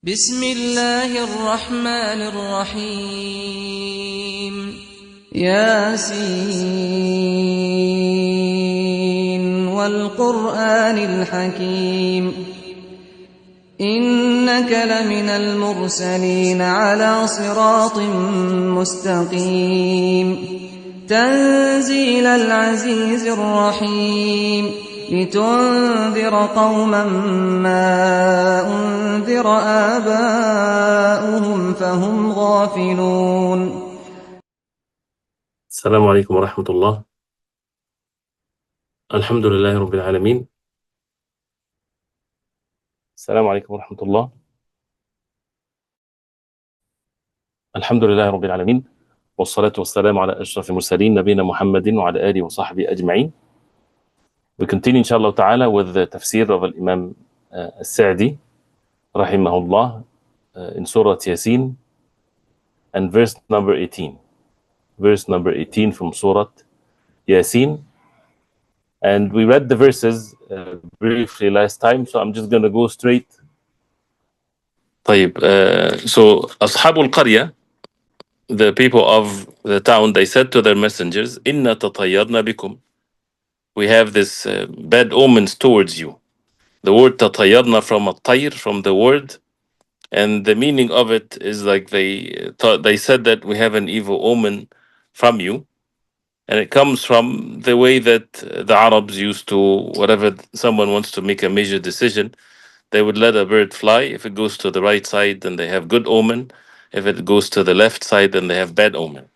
بسم الله الرحمن الرحيم ياسين والقرآن الحكيم إنك لمن المرسلين على صراط مستقيم تنزيل العزيز الرحيم لتنذر قوما ما أنذر آباؤهم فهم غافلون. السلام عليكم ورحمة الله. الحمد لله رب العالمين. السلام عليكم ورحمة الله. الحمد لله رب العالمين، والصلاة والسلام على أشرف المرسلين نبينا محمد وعلى آله وصحبه أجمعين. We continue inshallah ta'ala with the tafsir of Imam Sa'di rahimahullah in Surah Yasin and verse number 18. Verse number 18 from Surah Yasin. And we read the verses briefly last time, so I'm just going to go straight. طيب, so أصحاب القرية, the people of the town, they said to their messengers, إِنَّا تَطَيَّرْنَا بِكُمْ. We have this bad omens towards you. The word تَطَيَّرْنَا from الطير, from the word, and the meaning of it is like they said that we have an evil omen from you. And it comes from the way that the Arabs used to, whatever someone wants to make a major decision, they would let a bird fly. If it goes to the right side, then they have good omen. If it goes to the left side, then they have bad omen.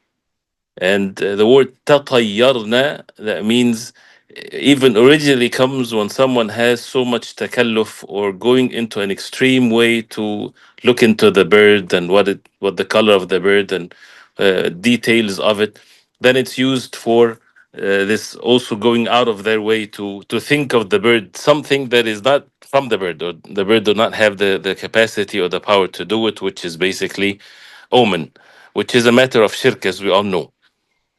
And the word تطيرنا, that means even originally comes when someone has so much takalluf or going into an extreme way to look into the bird and what the color of the bird and details of it. Then it's used for this also going out of their way to think of the bird something that is not from the bird, or the bird do not have the capacity or the power to do it, which is basically omen, which is a matter of shirk, as we all know.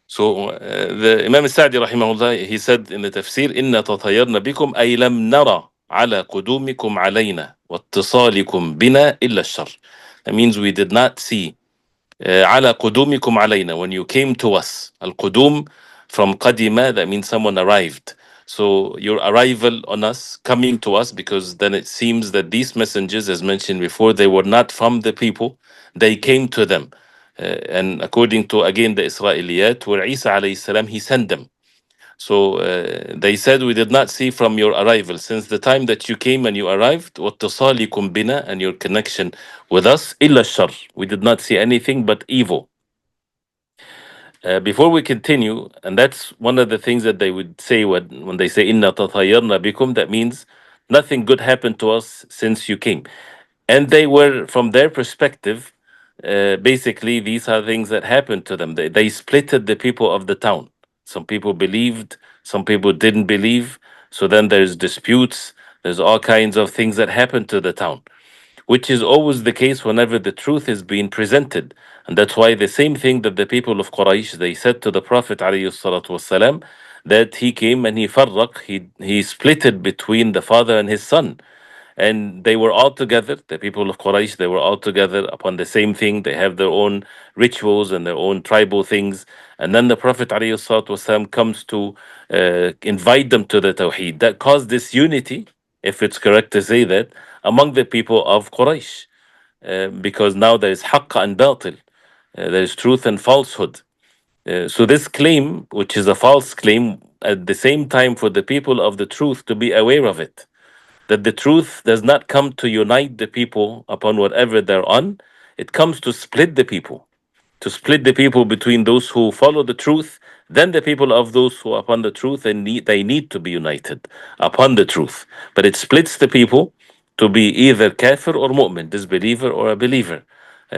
So the Imam Sa'di rahimahullah, he said in the tafsir, إِنَّا تَطَيَّرْنَا بِكُمْ أَيْ لَمْ نَرَى عَلَى قُدُومِكُمْ عَلَيْنَا وَاتصَالِكُمْ بِنَا إِلَّا الشَّرِّ. That means we did not see على قدومكم علينا, when you came to us. Al-Qudum from Qadima, that means someone arrived. So your arrival on us, coming to us, because then it seems that these messengers, as mentioned before, they were not from the people, they came to them. And according to, again, the Israeliyat, where Isa alayhi salam, he sent them. So they said, we did not see from your arrival, since the time that you came and you arrived, وَاتصَالِكُمْ بِنَا, and your connection with us, إِلَّا الشَّرِّ. We did not see anything but evil. Before we continue, and that's one of the things that they would say when they say إِنَّا تَطَيَّرْنَا بِكُمْ, that means nothing good happened to us since you came. And they were, from their perspective, basically these are things that happened to them. They splitted the people of the town. Some people believed, some people didn't believe. So then there's disputes, there's all kinds of things that happened to the town, which is always the case whenever the truth is being presented. And that's why the same thing that the people of Quraysh, they said to the Prophet ﷺ, that he came and he farraq, he split it between the father and his son. And they were all together, the people of Quraysh, they were all together upon the same thing. They have their own rituals and their own tribal things. And then the Prophet ﷺ comes to invite them to the Tawheed. That caused this unity, if it's correct to say that, among the people of Quraysh. Because now there is haqq and batil, there is truth and falsehood. So this claim, which is a false claim, at the same time for the people of the truth to be aware of it, that the truth does not come to unite the people upon whatever they're on. It comes to split the people, to split the people between those who follow the truth, then the people of those who are upon the truth, and they need to be united upon the truth. But it splits the people to be either kafir or mu'min, disbeliever or a believer.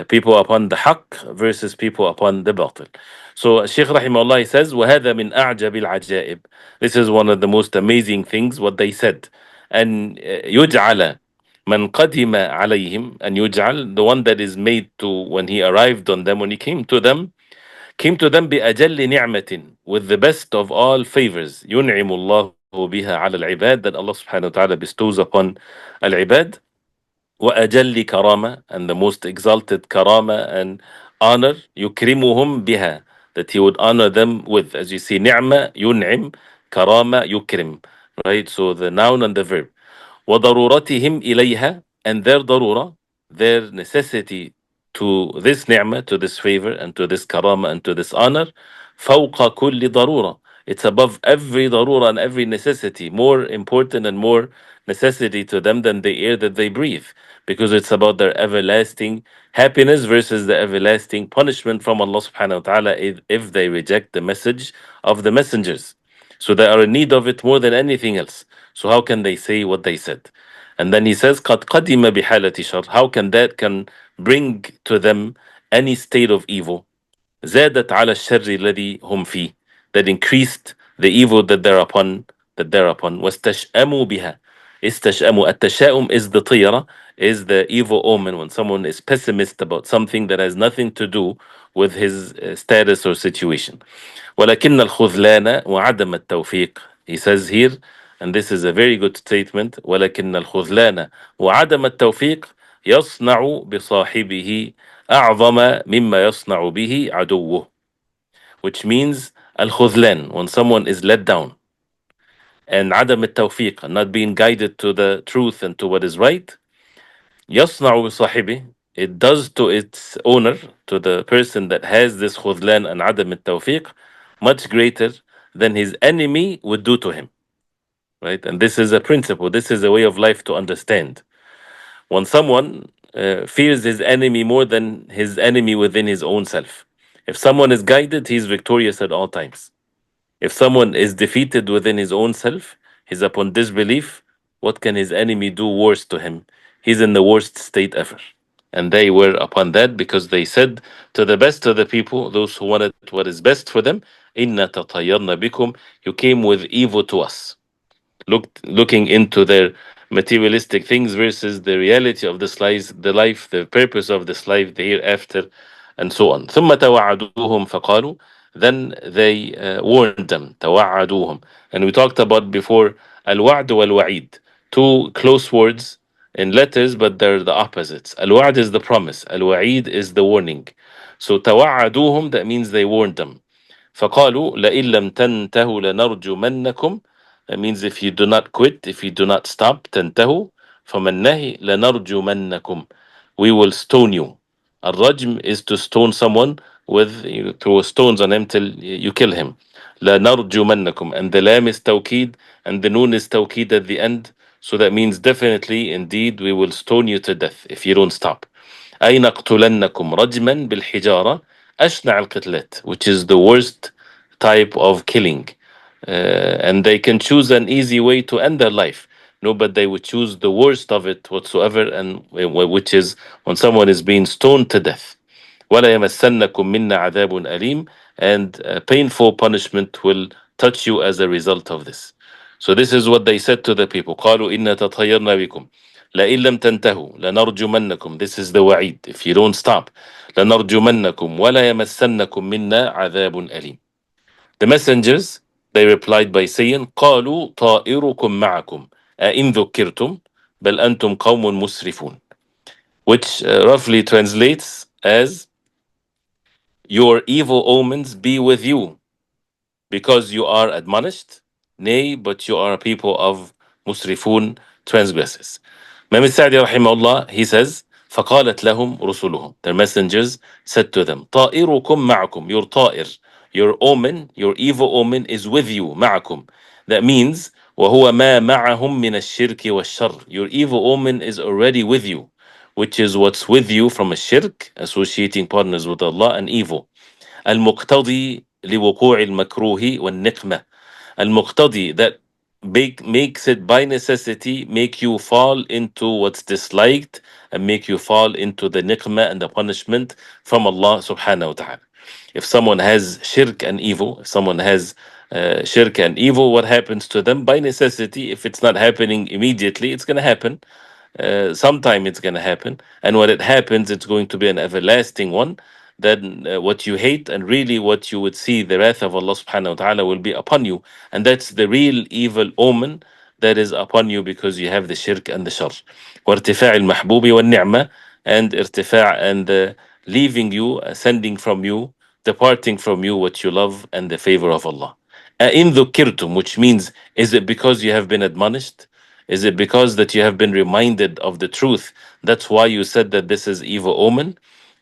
People upon the haqq versus people upon the batil. So Sheikh Rahimahullah says, وَهَذَا مِنْ أَعْجَبِ الْعَجَائِبِ. This is one of the most amazing things, what they said. And يُجْعَلَ Man qadima alayhim, and yuj'al, the one that is made to, when he arrived on them, when he came to them بأجل نعمة, with the best of all favors, ينعم الله بها على العباد, that Allah subhanahu wa ta'ala bestows upon al-ibad. وأجل كرامة, and the most exalted karama and honor, يكرمهم بها, that he would honor them with. As you see, نعمة ينعم, karama يكرم, right? So the noun and the verb. وضرورتهم إليها, and their ضرورة, their necessity to this ni'mah, to this favor, and to this karama, and to this honor, فوق كل ضرورة. It's above every ضرورة and every necessity, more important and more necessity to them than the air that they breathe, because it's about their everlasting happiness versus the everlasting punishment from Allah subhanahu wa ta'ala if they reject the message of the messengers. So they are in need of it more than anything else. So how can they say what they said? And then he says, قد قدم بحالة شر. How can that can bring to them any state of evil? زادت على الشر الذي هم فيه. That increased the evil that they're upon. واستشأموا بها. استشأموا. التشاؤم is the طيرة, is the evil omen when someone is pessimist about something that has nothing to do with his status or situation. ولكن الخذلان وعدم التوفيق. He says here, and this is a very good statement, ولكن الخذلان وعدم التوفيق يصنع بصاحبه أعظم مما يصنع به عدوه. Which means الخذلان, when someone is let down, and عدم التوفيق, not being guided to the truth and to what is right, يصنع بصاحبه, it does to its owner, to the person that has this خذلان and عدم التوفيق, much greater than his enemy would do to him. Right? And this is a principle, this is a way of life to understand. When someone fears his enemy more than his enemy within his own self. If someone is guided, he is victorious at all times. If someone is defeated within his own self, he's upon disbelief, what can his enemy do worse to him? He's in the worst state ever. And they were upon that because they said to the best of the people, those who wanted what is best for them, إِنَّا تَطَيَّرْنَا بِكُمْ, you came with evil to us. Looking into their materialistic things versus the reality of the life, the purpose of this life, the hereafter, and so on. ثم توعدوهم فقالوا, then they warned them. توعدوهم, and we talked about before الوعد والوعيد, two close words in letters, but they're the opposites. الوعد is the promise, الوعيد is the warning. So توعدوهم, that means they warned them. فقالوا لئن لم تنتهوا لنرجمنكم. That means if you do not quit, if you do not stop, تنتهوا, from النهي لنرجمنكم, we will stone you. الرجم is to stone someone with, you throw stones on him till you kill him. لنرجمنكم, and the lam is tawkid and the noon is tawkid at the end. So that means definitely, indeed, we will stone you to death if you don't stop. أي نقتلنكم رجما بالحجارة أشنع القتلات, which is the worst type of killing. And they can choose an easy way to end their life. No, but they would choose the worst of it whatsoever, and which is when someone is being stoned to death. ولا يمسنكم منا عذاب أليم, and painful punishment will touch you as a result of this. So this is what they said to the people. قالوا إنا تطيرنا بكم لئن لم تنتهوا لنرجمنكم. This is the وعيد. If you don't stop, لنرجمنكم ولا يمسنكم منا عذاب أليم. The messengers, they replied by saying, قالوا طائركم معكم أئن ذكرتم بل أنتم قوم مسرفون. Which roughly translates as, your evil omens be with you, because you are admonished. Nay, but you are a people of musrifun, transgressors. Imam Sa'di rahimahullah, he says, فقالت لهم رسلهم, their messengers said to them, طائركم معكم, your طائر, your omen, your evil omen is with you, معكم. That means, وهو ما معهم من الشرك والشر, your evil omen is already with you, which is what's with you from a shirk, associating partners with Allah, and evil. المقتضي لوقوع المكروه والنقمة. المقتضي, that makes it by necessity, make you fall into what's disliked and make you fall into the niqmah and the punishment from Allah subhanahu wa ta'ala. If someone has shirk and evil, if someone has shirk and evil, what happens to them? By necessity, if it's not happening immediately, it's going to happen. Sometime it's going to happen. And when it happens, it's going to be an everlasting one. Then what you hate and really what you would see, the wrath of Allah subhanahu wa ta'ala will be upon you. And that's the real evil omen that is upon you because you have the shirk and the shar. وارتفاع المحبوب والنعمة, and irtifa' and leaving you, ascending from you, departing from you what you love, and the favor of Allah. In dhukirtum, which means, is it because you have been admonished? Is it because that you have been reminded of the truth? That's why you said that this is evil omen?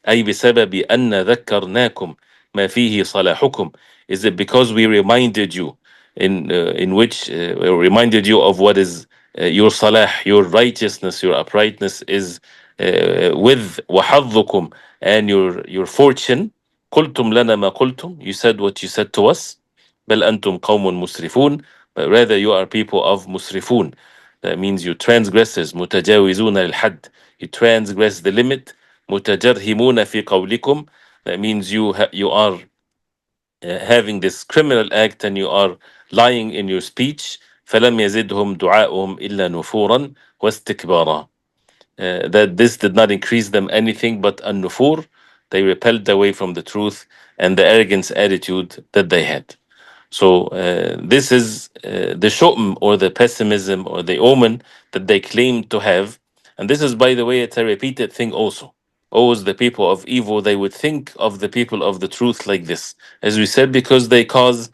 أي بسبب أن ذكرناكم ما فيه صلاحكم. Is it because we reminded you in which we reminded you of what is your salah, your righteousness, your uprightness is with وحظكم, and your fortune. قلتم لنا ما قلتم, you said what you said to us. بل أنتم قوم مسرفون, but rather you are people of مسرفون. That means you transgressors. متجاوزون الحد, you transgress the limit. متجرهمون في قولكم, that means you are having this criminal act and you are lying in your speech. فلم يزدهم دعاؤهم إلا نفورا واستكبارا. That this did not increase them anything but an-nufur. They repelled away from the truth and the arrogance attitude that they had. So this is the shu'm, or the pessimism, or the omen that they claim to have. And this is, by the way, it's a repeated thing also. Always the people of evil, they would think of the people of the truth like this. As we said, because they cause,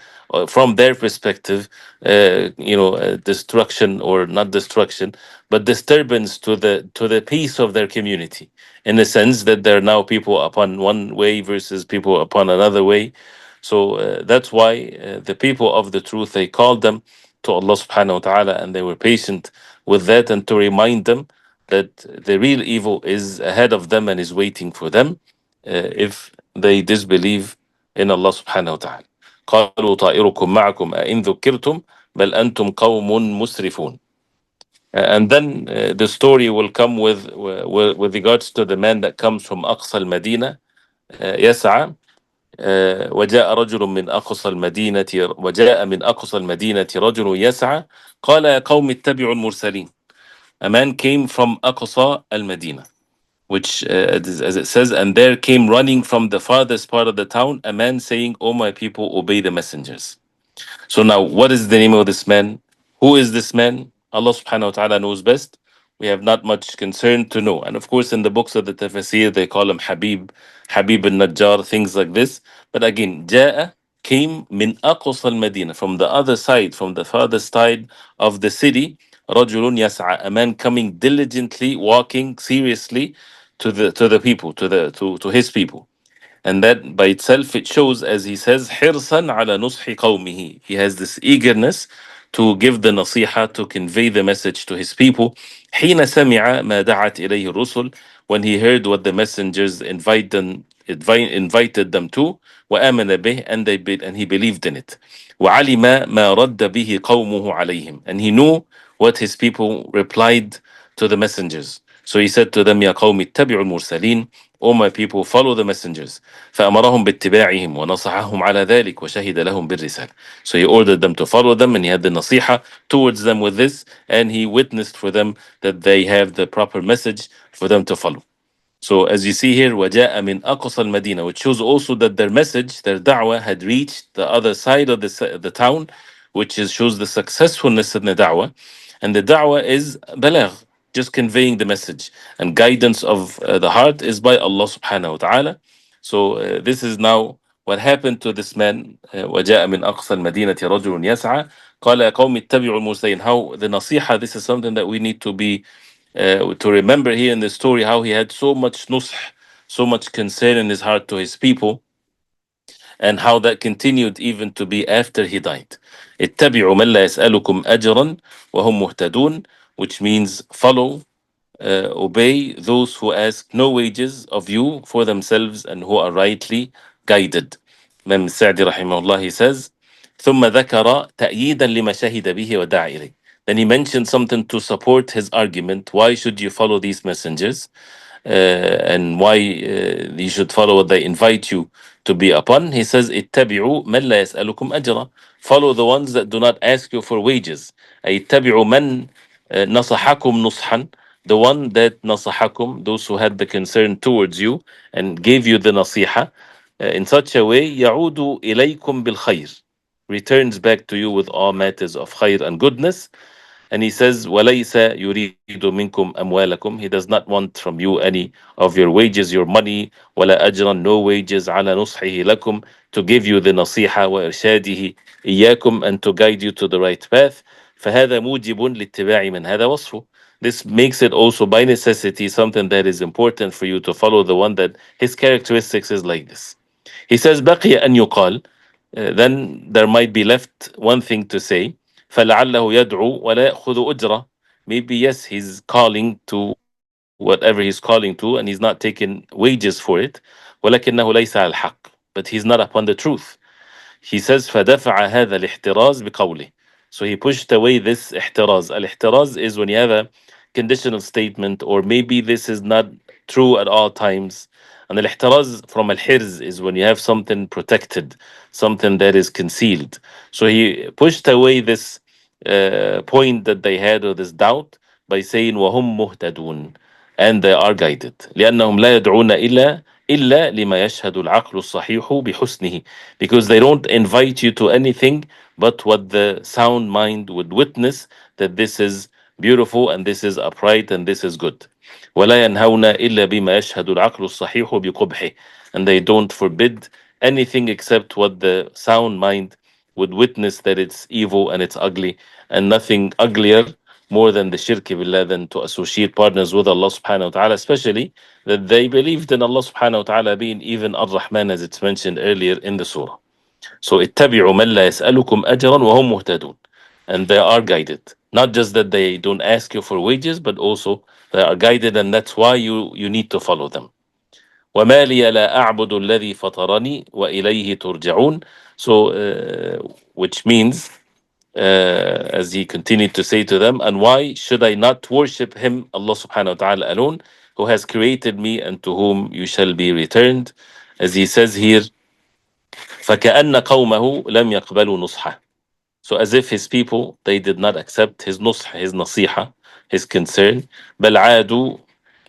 from their perspective, destruction, or not destruction, but disturbance to the peace of their community, in the sense that there are now people upon one way versus people upon another way. So that's why the people of the truth, they called them to Allah subhanahu wa ta'ala, and they were patient with that, and to remind them that the real evil is ahead of them and is waiting for them if they disbelieve in Allah subhanahu wa ta'ala. قالوا طائركم معكم أئن ذكرتم بل أنتم قوم مسرفون. And then the story will come with regards to the man that comes from أقصى المدينة يسعى. وجاء من أقصى المدينة رجل يسعى قال يا قوم اتبعوا المرسلين. A man came from أقصى المدينة, which as it says, and there came running from the farthest part of the town a man saying, "O my people, obey the messengers." So now, what is the name of this man? Who is this man? Allah subhanahu wa ta'ala knows best. We have not much concern to know. And of course, in the books of the Tafseer, they call him Habib al-Najjar, things like this. But again, Ja'a came min aqsa al-Madinah, from the other side, from the farthest side of the city. Rajulun yas'a, a man coming diligently, walking seriously to the people, to his people. And that by itself, it shows, as he says, حرصا على نصح قومه. He has this eagerness to give the nasiha, to convey the message to his people. حين سمع ما دعت إليه الرسل, when he heard what the messengers invited them to. وآمن به, and he believed in it. وعلم ما رد به قومه عليهم, and he knew what his people replied to the messengers. So he said to them, يا قوم اتبعوا المرسلين, O my people, follow the messengers. فأمرهم باتباعهم ونصحهم على ذلك وشهد لهم بالرسالة. So he ordered them to follow them, and he had the nasiha towards them with this, and he witnessed for them that they have the proper message for them to follow. So as you see here, وَجَاءَ مِنْ أَقْصَى الْمَدِينَة, which shows also that their message, their da'wah, had reached the other side of the town, which shows the successfulness in the da'wah. And the da'wah is balagh, just conveying the message. And guidance of the heart is by Allah subhanahu wa ta'ala. So this is now what happened to this man. وَجَاءَ مِنْ أَقْصَى الْمَدِينَةِ رَجُلٌ يَسْعَى قَالَ يَا قَوْمِ اتَّبِعُوا الْمُرْسَلِينَ. How the nasiha, this is something that we need to remember here in the story, how he had so much nusх, so much concern in his heart to his people, and how that continued even to be after he died. اتبعوا من لا يسألكم أجرا وهم مهتدون, which means follow, obey those who ask no wages of you for themselves and who are rightly guided. Imam Sa'di rahimahullah, he says, ثم ذكر تأييدا لما شهد به ودعا إليه. Then he mentioned something to support his argument. Why should you follow these messengers? And why you should follow what they invite you to be upon. He says, اتبعوا من لا يسألكم أجرا. Follow the ones that do not ask you for wages. أي اتبعوا من نصحكم نصحا. The one that نصحكم, those who had the concern towards you and gave you the nasiha in such a way, يعود إليكم بالخير, returns back to you with all matters of khair and goodness. And he says, وَلَيْسَ يُرِيدُ مِنْكُمْ أَمْوَالَكُمْ. He does not want from you any of your wages, your money, وَلَا أَجْرًا, no wages, عَلَى نُصْحِهِ لَكُمْ, to give you the نصيحة وإرشاده إياكم, and to guide you to the right path. فهذا موجب لاتباع من هذا وصفه. This makes it also by necessity something that is important for you to follow the one that his characteristics is like this. He says, بقي أن يقال, then there might be left one thing to say, فلعله يدعو ولا يأخذ أجرة. Maybe yes, he's calling to whatever he's calling to and he's not taking wages for it. ولكنه ليس على الحق, but he's not upon the truth. He says فدفع هذا الاحتراز بقوله. So he pushed away this احتراز. الاحتراز is when you have a conditional statement, or maybe this is not true at all times. And الاحتراز from الحرز is when you have something protected, something that is concealed. So he pushed away this point that they had, or this doubt, by saying وهم مهتدون, and they are guided. لأنهم لا يدعون إلا لما يشهد العقل الصحيح بحسنه, because they don't invite you to anything but what the sound mind would witness, that this is beautiful and this is upright and this is good. ولا ينهون إلا بما يشهد العقل الصحيح بقبحه, and they don't forbid anything except what the sound mind would witness that it's evil and it's ugly, and nothing uglier more than the shirk billah, than to associate partners with Allah subhanahu wa ta'ala, especially that they believed in Allah subhanahu wa ta'ala being even Ar-Rahman, as it's mentioned earlier in the surah. So اتبعوا من لا يسألكم أجرا وهم مهتدون, and they are guided. Not just that they don't ask you for wages, but also they are guided, and that's why you need to follow them. وما لي لا أعبد الذي فطرني وإليه ترجعون. So which means, as he continued to say to them, and why should I not worship him, Allah subhanahu wa ta'ala alone, who has created me and to whom you shall be returned. As he says here, فكأن قومه لم يقبلوا نصحه. So as if his people, they did not accept his nush, his nasiha, his concern. بل عادوا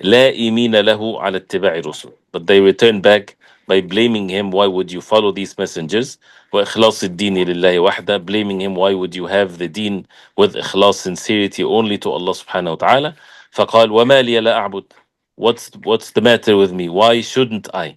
لائمين له على اتباع الرسل. But they returned back by blaming him, why would you follow these messengers? وإخلاص الدين لله وحده, blaming him, why would you have the deen with ikhlas, sincerity, only to Allah subhanahu wa ta'ala. فقال وما لي لا أعبد. What's the matter with me? Why shouldn't I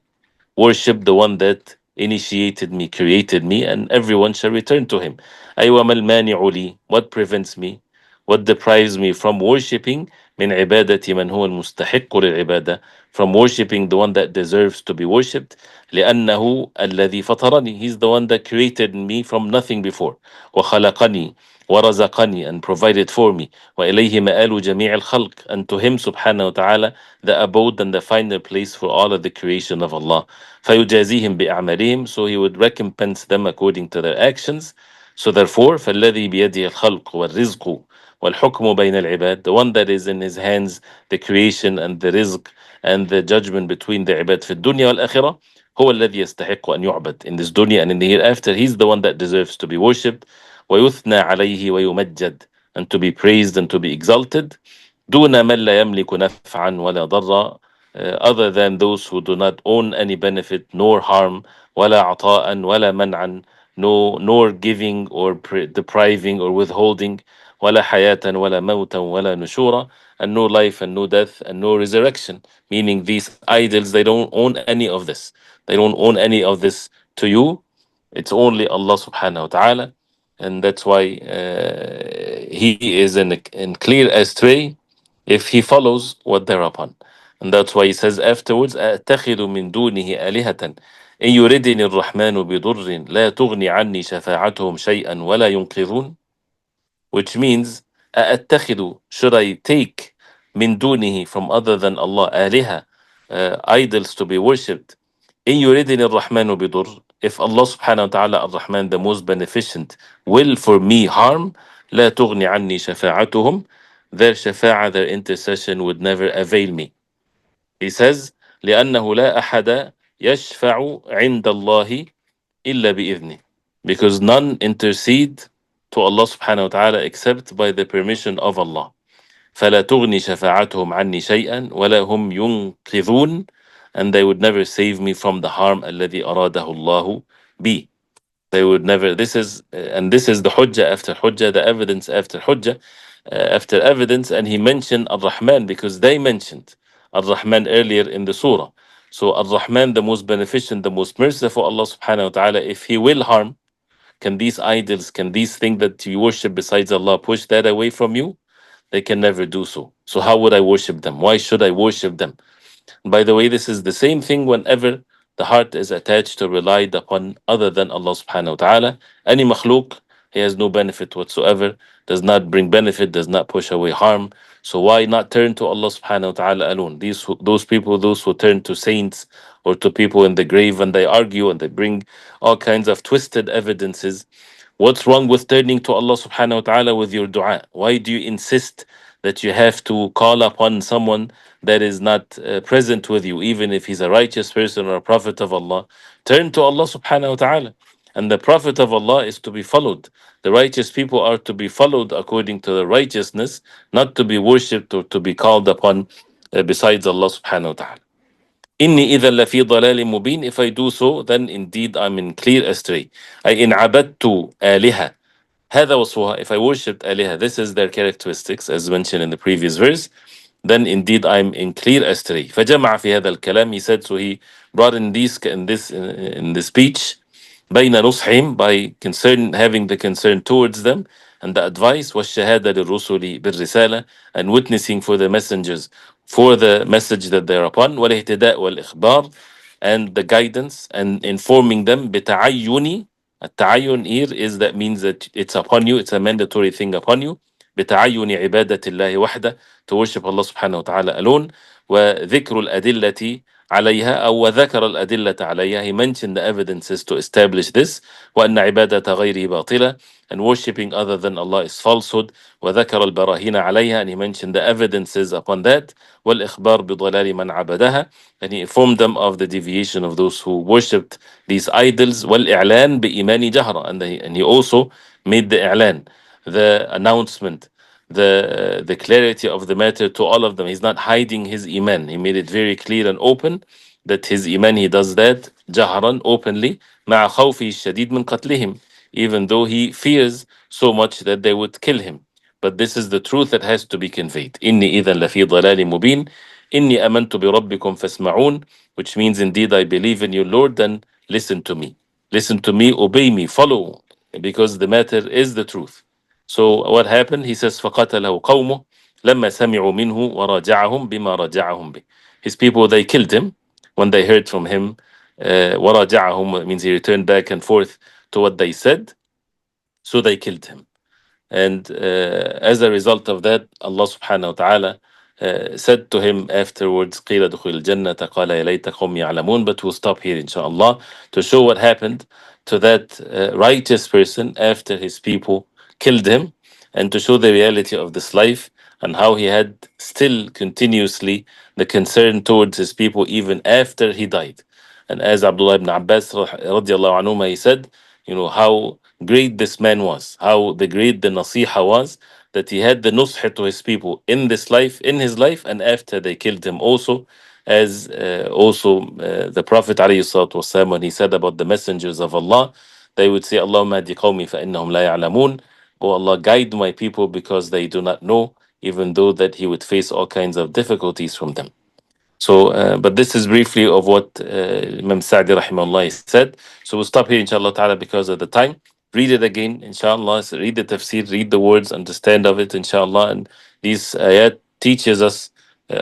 worship the one that initiated me, created me, and everyone shall return to him? أيوة ما المانع لي, what prevents me, what deprives me from worshipping من عبادة من هو المستحق للعبادة, from worshipping the one that deserves to be worshipped. لأنه الذي فطرني, he's the one that created me from nothing before. وخلقني ورزقني, and provided for me. وإليه مآل جميع الخلق, and to him subhanahu wa ta'ala the abode and the final place for all of the creation of Allah. فيجازيهم بأعمالهم, so he would recompense them according to their actions. So therefore, فالذي بيده الخلق والرزق والحكم بين العباد, the one that is in his hands the creation and the rizq and the judgment between the ibad في الدنيا والآخرة, هو الذي يستحق أن يعبد, in this dunya and in the hereafter. He's the one that deserves to be worshipped. ويثنى عليه ويمجد, and to be praised and to be exalted. دون من لا يملك نفعا ولا ضرا, other than those who do not own any benefit nor harm. ولا عطاء ولا منعا, no, nor giving or depriving or withholding. ولا حياة ولا موتا ولا نشورا, and no life and no death and no resurrection. Meaning these idols, they don't own any of this. They don't own any of this to you. It's only Allah subhanahu wa ta'ala. And that's why he is in clear astray if he follows what they're upon. And that's why he says afterwards, أَأَتَّخِذُ مِن دُونِهِ آلِهَةً إِن يُرِدْنِي الرَّحْمَنُ بِضُرٍّ لَا تُغْنِ عَنِّي شَفَاعَتُهُمْ شَيْئًا وَلَا يُنقِذُونَ. Which means, أَأَتَّخِذُ, should I take, min dunihi, from other than Allah, آلهة, idols to be worshipped. إن يُرِدْنِي الرَّحْمَنُ بِضُرٍّ, if Allah subhanahu wa ta'ala ar-Rahman, the most beneficent, will for me harm, لا تغني عني شفاعتهم, their shafa'a, their intercession would never avail me. He says, لأنه لا أحد يشفع عند الله إلا بإذنه, because none intercede to Allah subhanahu wa ta'ala except by the permission of Allah. فلا تغني شفاعتهم عني شيئا ولا هم ينقذون, and they would never save me from the harm الذي أراده الله بي. They would never. This is and this is the hujjah after hujjah, the evidence after hujjah, after evidence, and he mentioned Ar-Rahman because they mentioned Ar-Rahman earlier in the surah. So Ar-Rahman, the most beneficent, the most merciful, Allah subhanahu wa ta'ala, if he will harm, can these idols, can these things that you worship besides Allah push that away from you? They can never do so. So how would I worship them? Why should I worship them? By the way, this is the same thing whenever the heart is attached or relied upon other than Allah subhanahu wa ta'ala. Any makhluk, he has no benefit whatsoever, does not bring benefit, does not push away harm. So why not turn to Allah subhanahu wa ta'ala alone? Those people, those who turn to saints or to people in the grave and they argue and they bring all kinds of twisted evidences. What's wrong with turning to Allah subhanahu wa ta'ala with your dua? Why do you insist that you have to call upon someone that is not present with you, even if he's a righteous person or a prophet of Allah? Turn to Allah subhanahu wa ta'ala. And the prophet of Allah is to be followed. The righteous people are to be followed according to the righteousness, not to be worshipped or to be called upon besides Allah subhanahu wa ta'ala. Inni إذا لفي ضلال مبين. If I do so, then indeed I'm in clear astray. أي إن عبدت آلهة. هذا وصفها. If I worshipped آلهة, this is their characteristics as mentioned in the previous verse, then indeed I'm in clear astray. فجمع في هذا الكلام. He said, so he brought in this speech بين نصحهم, by concern, having the concern towards them and the advice, والشهادة للرسل بالرسالة, and witnessing for the messengers for the message that they're upon, والاهتداء والإخبار, and the guidance and informing them بتعين. التعين here is that means that it's upon you, it's a mandatory thing upon you. بتعين عبادة الله وحده, to worship Allah subhanahu wa ta'ala alone. وذكر الأدلة عليها, أو وذكر الأدلة عليها, he mentioned the evidences to establish this. وأن عبادة غيره باطلة, and worshipping other than Allah is falsehood. وذكر البراهين عليها, and he mentioned the evidences upon that. والإخبار بضلال من عبدها, and he informed them of the deviation of those who worshipped these idols. والإعلان بإيمان جهرا, and he also made the إعلان, the announcement, the clarity of the matter to all of them. He's not hiding his iman. He made it very clear and open that his iman, he does that جهرا, openly, مع خوفه الشديد من قتلهم, even though he fears so much that they would kill him. But this is the truth that has to be conveyed. إني إذا لفي ضلال مبين. إني آمنت بربكم فاسمعون, which means indeed I believe in your Lord, then listen to me. Listen to me, obey me, follow, because the matter is the truth. So what happened? He says, فَقَتَلَهُ قَوْمُهُ لَمَّا سَمِعُوا مِنْهُ وَرَاجَعَهُم بِمَا رَاجَعَهُم بِهِ. His people, they killed him when they heard from him. وَرَاجَعَهُم means he returned back and forth to what they said. So they killed him. And as a result of that, Allah subhanahu wa ta'ala said to him afterwards, قِيلَ دُخُلِ الْجَنَّةَ قَالَ يَا لَيْتَ قَوْمِي يَعْلَمُونَ. But we'll stop here inshallah to show what happened to that righteous person after his people killed him, and to show the reality of this life and how he had still continuously the concern towards his people even after he died. And as Abdullah ibn Abbas radiallahu anhu, he said, how great this man was, how the great the nasiha was, that he had the nusha to his people in this life, in his life, and after they killed him also. As the Prophet ﷺ, when he said about the messengers of Allah, they would say, Allahumma hadi qawmi fa innahum la ya'lamun. Oh Allah, guide my people because they do not know, even though that he would face all kinds of difficulties from them. So, but this is briefly of what Imam Sa'di rahimahullah said. So we'll stop here inshallah ta'ala because of the time. Read it again, inshallah. So read the tafsir, read the words, understand of it, inshallah. And these ayat teaches us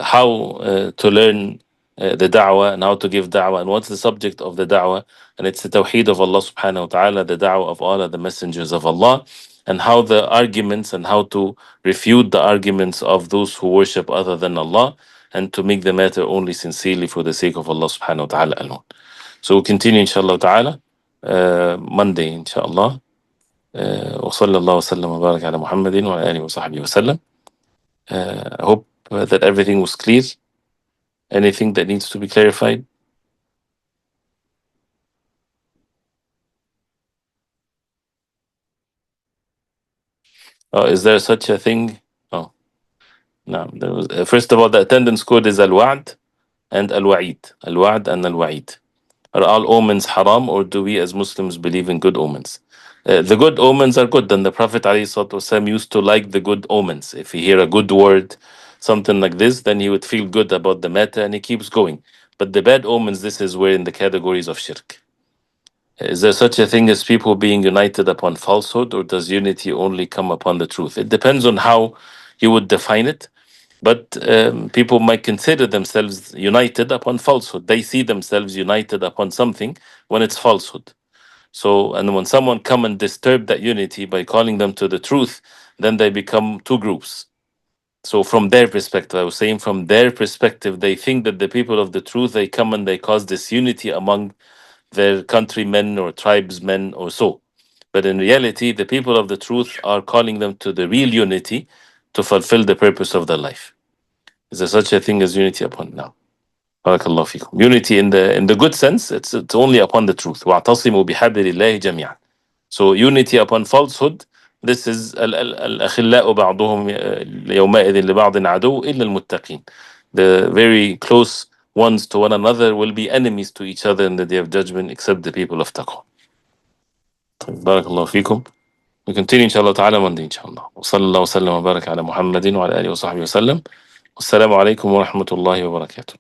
how to learn the da'wah and how to give da'wah and what's the subject of the da'wah. And it's the tawheed of Allah subhanahu wa ta'ala, the da'wah of all of the messengers of Allah, and how the arguments and how to refute the arguments of those who worship other than Allah, and to make the matter only sincerely for the sake of Allah subhanahu wa ta'ala alone. So we'll continue inshallah ta'ala Monday inshallah. وصلى الله وسلم وبارك على محمد وعلى آله وصحبه وسلم. I hope that everything was clear. Anything that needs to be clarified? Is there such a thing? Oh, no. There was, first of all, the attendance code is al-wa'd and al-wa'id. Al-wa'd and al-wa'id. Are all omens haram, or do we as Muslims believe in good omens? The good omens are good, and the Prophet ﷺ used to like the good omens. If he hear a good word, something like this, then he would feel good about the matter and he keeps going. But the bad omens, this is where in the categories of shirk. Is there such a thing as people being united upon falsehood, or does unity only come upon the truth? It depends on how you would define it. But people might consider themselves united upon falsehood. They see themselves united upon something when it's falsehood. So, and when someone come and disturb that unity by calling them to the truth, then they become two groups. So from their perspective, I was saying from their perspective, they think that the people of the truth, they come and they cause disunity among their countrymen or tribesmen or so. But in reality, the people of the truth are calling them to the real unity to fulfill the purpose of their life. Is there such a thing as unity upon now? Barakallahu fikum. Unity in the good sense, it's only upon the truth. وَاعْتَصِمُوا بِحَبْلِ اللَّهِ جَمِيعًا. So unity upon falsehood, this is الأخلاء بعضهم يومئذ لبعض عدو إلا المتقين. The very close ones to one another will be enemies to each other in the day of judgment, except the people of taqwa. Barakallahu fikum. We continue inshallah ta'ala Monday inshallah. وصلى الله وسلم وبارك على محمد وعلى آله وصحبه وسلم. والسلام عليكم ورحمة الله وبركاته.